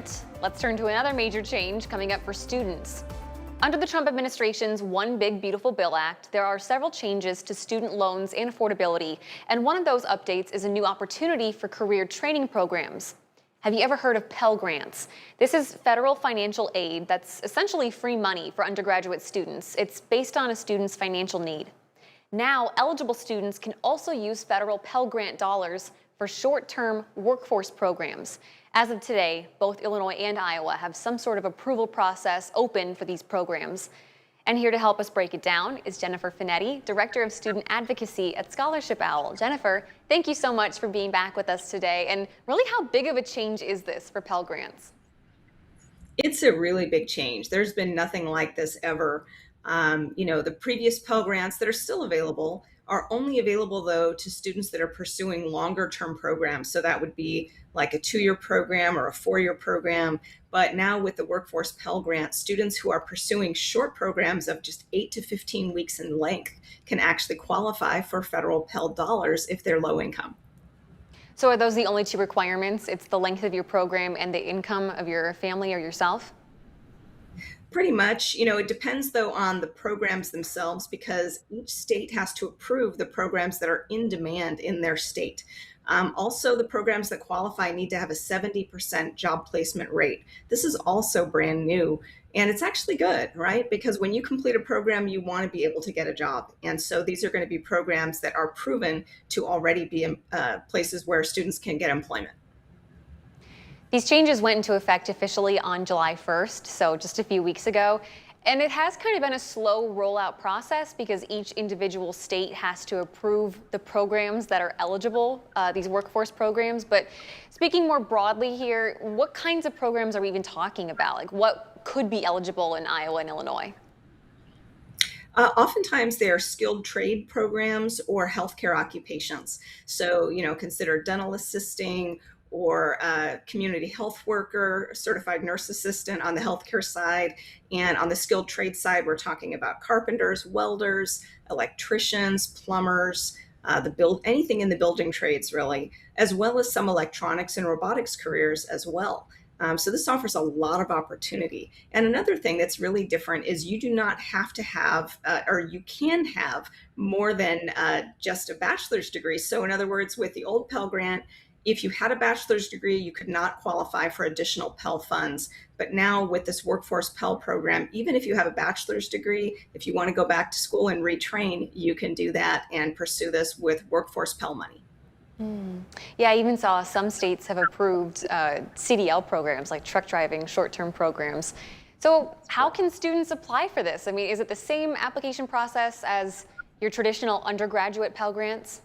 Grant. Let's turn to another major change coming up for students. Under the Trump administration's One Big Beautiful Bill Act, there are several changes to student loans and affordability, and one of those updates is a new opportunity for career training programs. Have you ever heard of Pell Grants? This is federal financial aid that's essentially free money for undergraduate students. It's based on a student's financial need. Now, eligible students can also use federal Pell Grant dollars for short-term workforce programs. As of today, both Illinois and Iowa have some sort of approval process open for these programs. And here to help us break it down is Jennifer Finetti, Director of Student Advocacy at Scholarship Owl. Jennifer, thank you so much for being back with us today. And really, how big of a change is this for Pell Grants? It's a really big change. There's been nothing like this ever. The previous Pell Grants that are still available are only available, though, to students that are pursuing longer term programs. So that would be like a 2-year program or a 4-year program. But now with the Workforce Pell Grant, students who are pursuing short programs of just 8 to 15 weeks in length can actually qualify for federal Pell dollars if they're low income. So are those the only two requirements? It's the length of your program and the income of your family or yourself? Pretty much. It depends, though, on the programs themselves, because each state has to approve the programs that are in demand in their state. Also, the programs that qualify need to have a 70% job placement rate. This is also brand new, and it's actually good, right? Because when you complete a program, you want to be able to get a job. And so these are going to be programs that are proven to already be in places where students can get employment. These changes went into effect officially on July 1st, so just a few weeks ago. And it has kind of been a slow rollout process because each individual state has to approve the programs that are eligible, these workforce programs. But speaking more broadly here, what kinds of programs are we even talking about? Like what could be eligible in Iowa and Illinois? Oftentimes they are skilled trade programs or healthcare occupations. So, consider dental assisting or community health worker, certified nurse assistant on the healthcare side. And on the skilled trade side, we're talking about carpenters, welders, electricians, plumbers, anything in the building trades really, as well as some electronics and robotics careers as well. So this offers a lot of opportunity. And another thing that's really different is you do not have to have, or you can have more than just a bachelor's degree. So in other words, with the old Pell Grant, if you had a bachelor's degree, you could not qualify for additional Pell funds. But now with this Workforce Pell program, even if you have a bachelor's degree, if you want to go back to school and retrain, you can do that and pursue this with Workforce Pell money. Yeah, I even saw some states have approved CDL programs, like truck driving, short-term programs. So how can students apply for this? I mean, is it the same application process as your traditional undergraduate Pell Grants?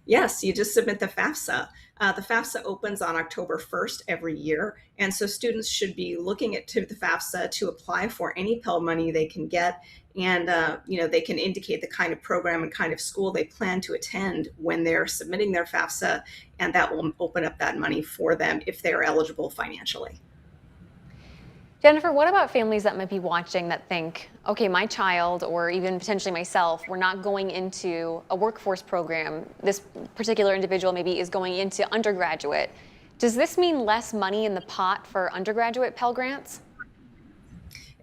Yes, you just submit the FAFSA. The FAFSA opens on October 1st every year, and so students should be looking to the FAFSA to apply for any Pell money they can get, and they can indicate the kind of program and kind of school they plan to attend when they're submitting their FAFSA, and that will open up that money for them if they're eligible financially. Jennifer, what about families that might be watching that think, okay, my child or even potentially myself, we're not going into a workforce program. This particular individual maybe is going into undergraduate. Does this mean less money in the pot for undergraduate Pell Grants?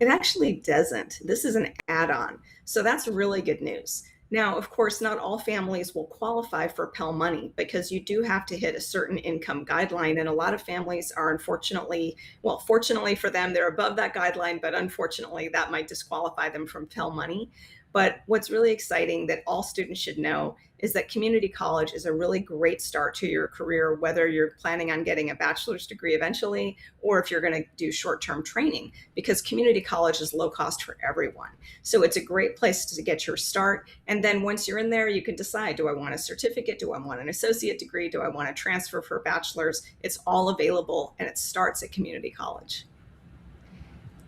It actually doesn't. This is an add-on. So that's really good news. Now, of course, not all families will qualify for Pell money because you do have to hit a certain income guideline. And a lot of families are fortunately for them, they're above that guideline, but unfortunately, that might disqualify them from Pell money. But what's really exciting that all students should know is that community college is a really great start to your career, whether you're planning on getting a bachelor's degree eventually, or if you're going to do short-term training, because community college is low cost for everyone. So it's a great place to get your start. And then once you're in there, you can decide, do I want a certificate? Do I want an associate degree? Do I want to transfer for a bachelor's? It's all available, and it starts at community college.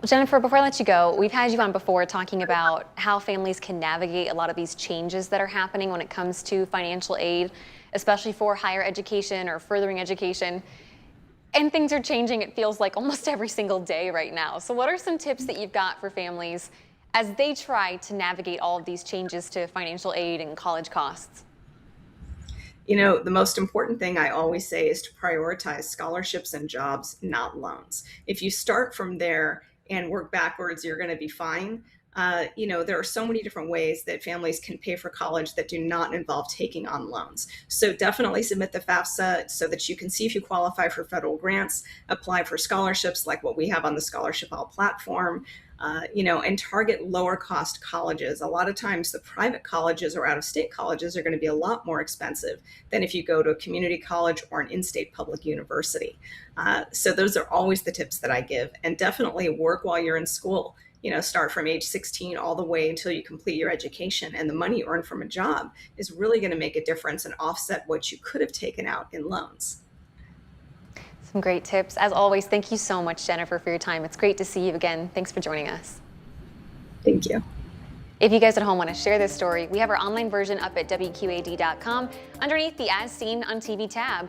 Jennifer, before I let you go, we've had you on before talking about how families can navigate a lot of these changes that are happening when it comes to financial aid, especially for higher education or furthering education. And things are changing, it feels like almost every single day right now. So what are some tips that you've got for families as they try to navigate all of these changes to financial aid and college costs? The most important thing I always say is to prioritize scholarships and jobs, not loans. If you start from there and work backwards, you're going to be fine. There are so many different ways that families can pay for college that do not involve taking on loans. So definitely submit the FAFSA so that you can see if you qualify for federal grants, apply for scholarships like what we have on the Scholarship All platform, and target lower cost colleges. A lot of times the private colleges or out of state colleges are going to be a lot more expensive than if you go to a community college or an in-state public university. So those are always the tips that I give. And definitely work while you're in school. Start from age 16 all the way until you complete your education. And the money you earn from a job is really going to make a difference and offset what you could have taken out in loans. Some great tips. As always, thank you so much, Jennifer, for your time. It's great to see you again. Thanks for joining us. Thank you. If you guys at home want to share this story, we have our online version up at WQAD.com underneath the As Seen on TV tab.